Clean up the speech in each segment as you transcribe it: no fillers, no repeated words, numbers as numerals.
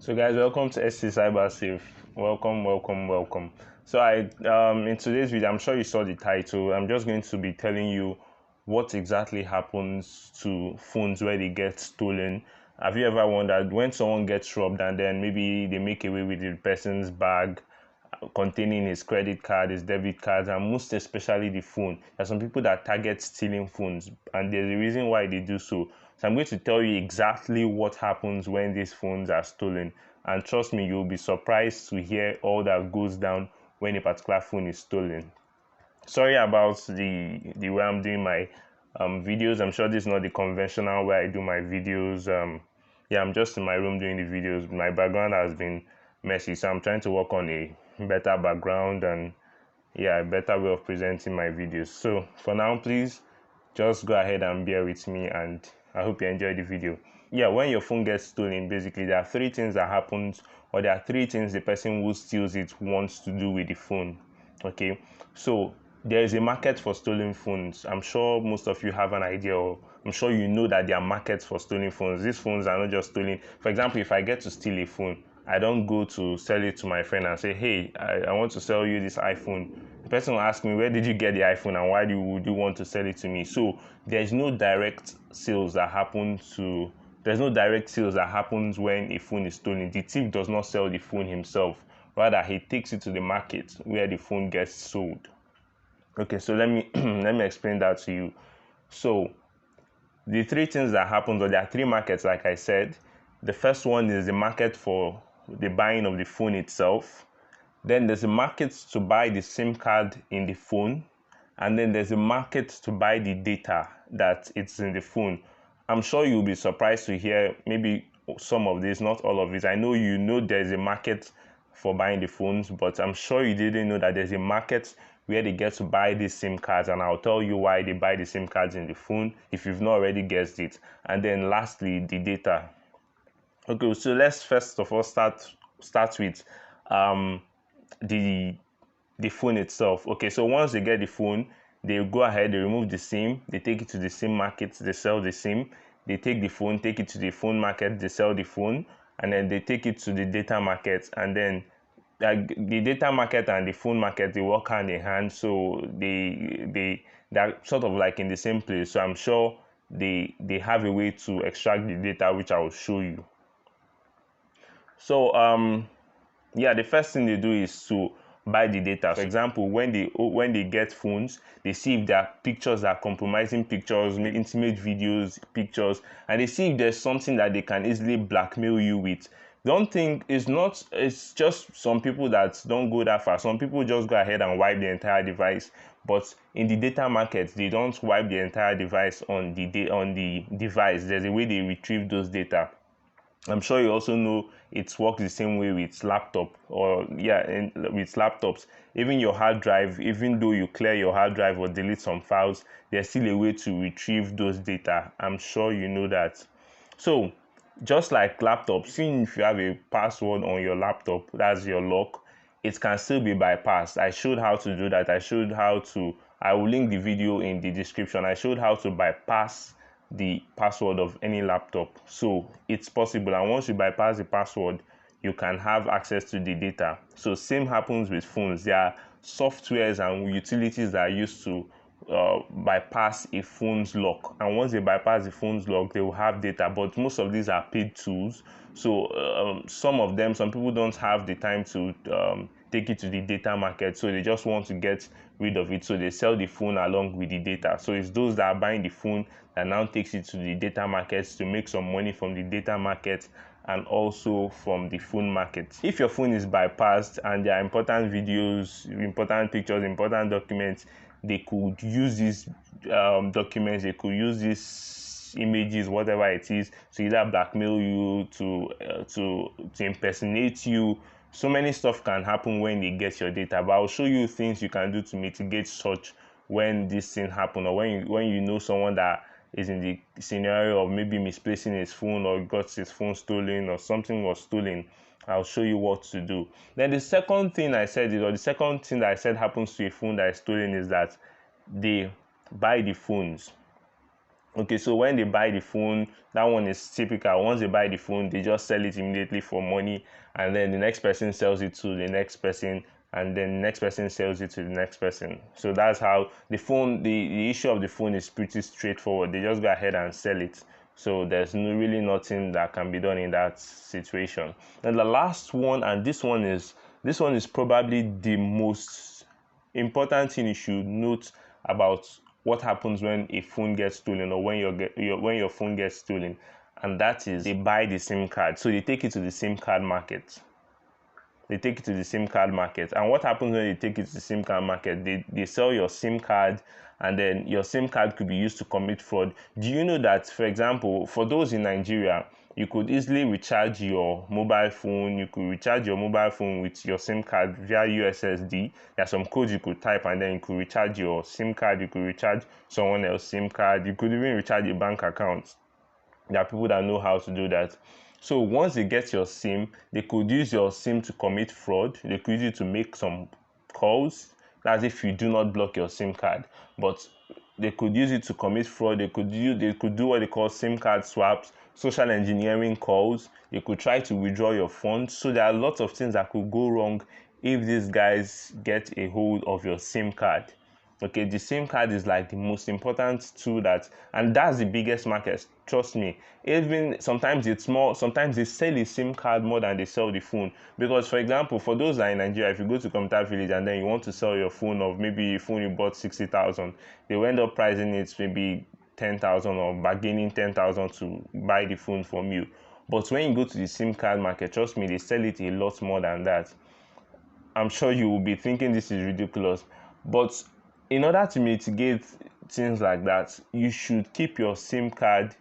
So guys, welcome to SC Cyber Safe. Welcome. So in today's video, I'm sure you saw the title. I'm just going to be telling you what exactly happens to phones where they get stolen. Have you ever wondered when someone gets robbed and then maybe they make away with the person's bag containing his credit card, his debit cards, and most especially the phone? There's some people that target stealing phones, and there's a reason why they do so. So I'm going to tell you exactly what happens when these phones are stolen. And trust me, you'll be surprised to hear all that goes down when a particular phone is stolen. Sorry about the way I'm doing my videos. I'm sure this is not the conventional way I do my videos. Yeah, I'm just in my room doing the videos. My background has been messy, so I'm trying to work on a better background and a better way of presenting my videos. So for now, please just go ahead and bear with me, and I hope you enjoy the video. Yeah, when your phone gets stolen, basically there are three things that happens, or there are three things the person who steals it wants to do with the phone. Okay, so there is a market for stolen phones. I'm sure most of you have an idea, or I'm sure you know that there are markets for stolen phones. These phones are not just stolen. For example, if I get to steal a phone, I don't go to sell it to my friend and say, hey, I want to sell you this iPhone. The person will ask me, where did you get the iPhone and why would you want to sell it to me? So there's no direct sales that happens when a phone is stolen. The thief does not sell the phone himself. Rather, he takes it to the market where the phone gets sold. Okay, so let me let me explain that to you. So the three things that happen, or there are three markets, like I said. The first one is the market for the buying of the phone itself. Then there's a market to buy the SIM card in the phone. And then there's a market to buy the data that it's in the phone. I'm sure you'll be surprised to hear maybe some of this, not all of it. I know you know there's a market for buying the phones, but I'm sure you didn't know that there's a market where they get to buy these SIM cards, and I'll tell you why they buy the SIM cards in the phone if you've not already guessed it. And then lastly, the data. Okay, so let's first of all start with the phone itself. Okay, so once they get the phone, they go ahead, they remove the SIM, they take it to the SIM market, they sell the SIM. They take the phone, take it to the phone market, they sell the phone, and then they take it to the data market. And then the data market and the phone market, they work hand in hand, so they're sort of like in the same place. So I'm sure they have a way to extract the data, which I will show you. So the first thing they do is to buy the data. For example, when they get phones, they see if there are pictures that are compromising pictures, intimate videos, pictures, and they see if there's something that they can easily blackmail you with. Don't think it's just some people that don't go that far. Some people just go ahead and wipe the entire device. But in the data market, they don't wipe the entire device on the device. There's a way they retrieve those data. I'm sure you also know it works the same way with laptop, with laptops. Even your hard drive, even though you clear your hard drive or delete some files, there's still a way to retrieve those data. I'm sure you know that. So just like laptops, even if you have a password on your laptop, that's your lock, it can still be bypassed. I showed how to do that. I will link the video in the description. I showed how to bypass the password of any laptop. So it's possible, and once you bypass the password, you can have access to the data. So same happens with phones. There are softwares and utilities that are used to bypass a phone's lock, and once they bypass the phone's lock, they will have data. But most of these are paid tools, so some people don't have the time to take it to the data market, so they just want to get rid of it, so they sell the phone along with the data. So it's those that are buying the phone that now takes it to the data markets to make some money from the data market and also from the phone market. If your phone is bypassed and there are important videos, important pictures, important documents, they could use these documents, they could use these images, whatever it is, to either blackmail you, to impersonate you. So many stuff can happen when they get your data, but I'll show you things you can do to mitigate such when this thing happen, or when you know someone that is in the scenario of maybe misplacing his phone or got his phone stolen or something was stolen. I'll show you what to do. Then the second thing that I said happens to a phone that is stolen is that they buy the phones. Okay, so when they buy the phone, that one is typical. Once they buy the phone, they just sell it immediately for money, and then the next person sells it to the next person, and then the next person sells it to the next person. So that's how the phone, the issue of the phone is pretty straightforward. They just go ahead and sell it. So there's really nothing that can be done in that situation. And the last one, and this one is probably the most important thing you should note about what happens when a phone gets stolen, or when your phone gets stolen, and that is they buy the SIM card. So they take it to the SIM card market. They take it to the SIM card market. And what happens when they take it to the SIM card market? They sell your SIM card, and then your SIM card could be used to commit fraud. Do you know that, for example, for those in Nigeria, you could easily recharge your mobile phone. You could recharge your mobile phone with your SIM card via USSD. There are some codes you could type, and then you could recharge your SIM card. You could recharge someone else's SIM card. You could even recharge a bank account. There are people that know how to do that. So once they get your SIM, they could use your SIM to commit fraud. They could use it to make some calls. That's if you do not block your SIM card. But they could use it to commit fraud. They could do what they call SIM card swaps, social engineering calls. They could try to withdraw your funds. So there are lots of things that could go wrong if these guys get a hold of your SIM card. Okay, the SIM card is like the most important tool and that's the biggest market. Trust me. Even sometimes it's more. Sometimes they sell a SIM card more than they sell the phone. Because, for example, for those that are in Nigeria, if you go to Computer Village and then you want to sell your phone, of maybe a phone you bought 60,000, they will end up pricing it maybe 10,000, or bargaining 10,000 to buy the phone from you. But when you go to the SIM card market, trust me, they sell it a lot more than that. I'm sure you will be thinking this is ridiculous, but in order to mitigate things like that, you should keep your SIM card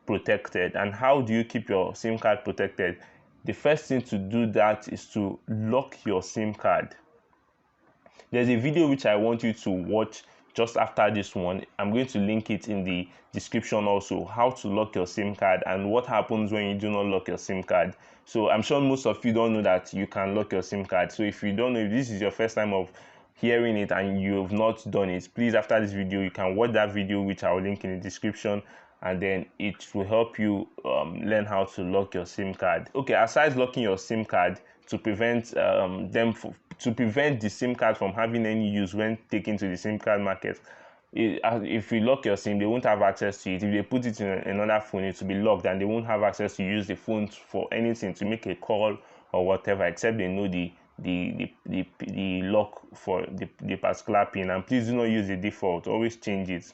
protected. And how do you keep your SIM card protected? The first thing to do that is to lock your SIM card. There's a video which I want you to watch just after this one. I'm going to link it in the description also, how to lock your SIM card and what happens when you do not lock your SIM card. So I'm sure most of you don't know that you can lock your SIM card. So if you don't know, if this is your first time of hearing it and you have not done it, please, after this video, you can watch that video which I will link in the description, and then it will help you learn how to lock your SIM card. Okay, aside locking your SIM card to prevent to prevent the SIM card from having any use when taken to the SIM card market, if you lock your SIM, they won't have access to it. If they put it in another phone, it will be locked, and they won't have access to use the phone for anything, to make a call or whatever, except they know the lock for the particular pin. And please do not use the default, always change it.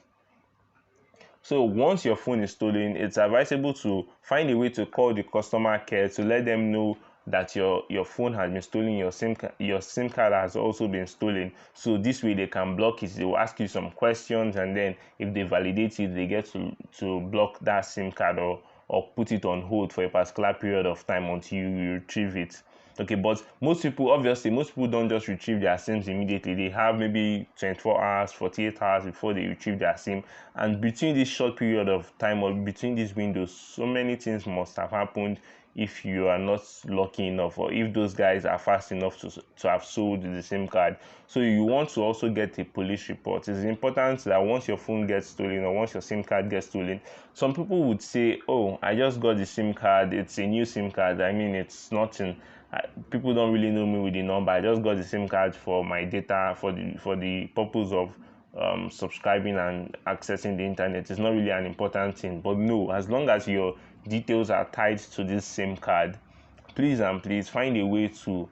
So once your phone is stolen, it's advisable to find a way to call the customer care to let them know that your phone has been stolen, your SIM card has also been stolen. So this way they can block it. They will ask you some questions, and then if they validate it, they get to block that SIM card, or put it on hold for a particular period of time until you retrieve it. Okay, but most people don't just retrieve their SIMs immediately. They have maybe 24 hours, 48 hours before they retrieve their SIM. And between this short period of time, or between these windows, so many things must have happened if you are not lucky enough, or if those guys are fast enough to have sold the SIM card. So you want to also get a police report. It's important that once your phone gets stolen, or once your SIM card gets stolen, some people would say, oh, I just got the SIM card, it's a new SIM card, I mean, it's nothing. People don't really know me with the number. I just got the SIM card for my data, for the purpose of subscribing and accessing the internet. It's not really an important thing. But no, as long as your details are tied to this SIM card, please find a way to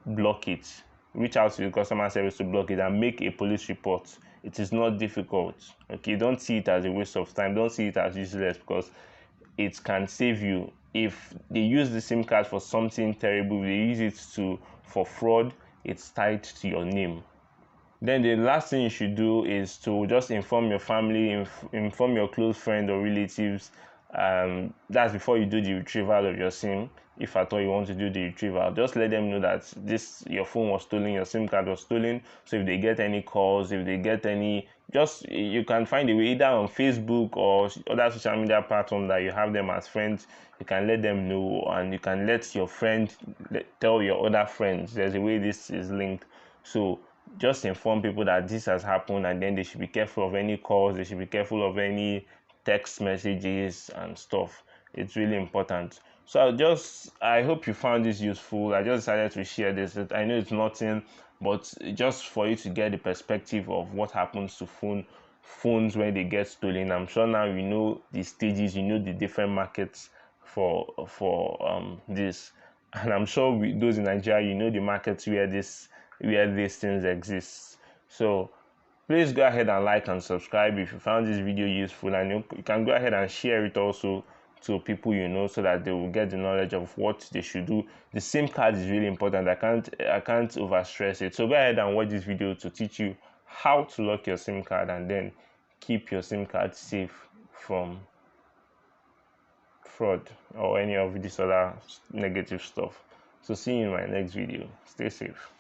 block it. Reach out to the customer service to block it, and make a police report. It is not difficult. Okay, don't see it as a waste of time. Don't see it as useless, because it can save you. If they use the SIM card for something terrible, they use it for fraud, it's tied to your name. Then the last thing you should do is to just inform your family, inform your close friend or relatives. That's before you do the retrieval of your SIM. If at all you want to do the retrieval, just let them know that your phone was stolen, your SIM card was stolen. So if they get any calls, if they get any, you can find a way, either on Facebook or other social media platforms that you have them as friends. You can let them know, and you can let your friend tell your other friends. There's a way this is linked. So just inform people that this has happened, and then they should be careful of any calls. They should be careful of any text messages and stuff. It's really important. So I hope you found this useful. I just decided to share this. I know it's nothing, but just for you to get the perspective of what happens to phones when they get stolen. I'm sure now you know the stages, you know the different markets for this, and I'm sure those in Nigeria, you know the markets where these things exist. So please go ahead and like and subscribe if you found this video useful, and you can go ahead and share it also to people you know, so that they will get the knowledge of what they should do. The SIM card is really important. I can't overstress it. So go ahead and watch this video to teach you how to lock your SIM card and then keep your SIM card safe from fraud or any of this other negative stuff. So see you in my next video. Stay safe.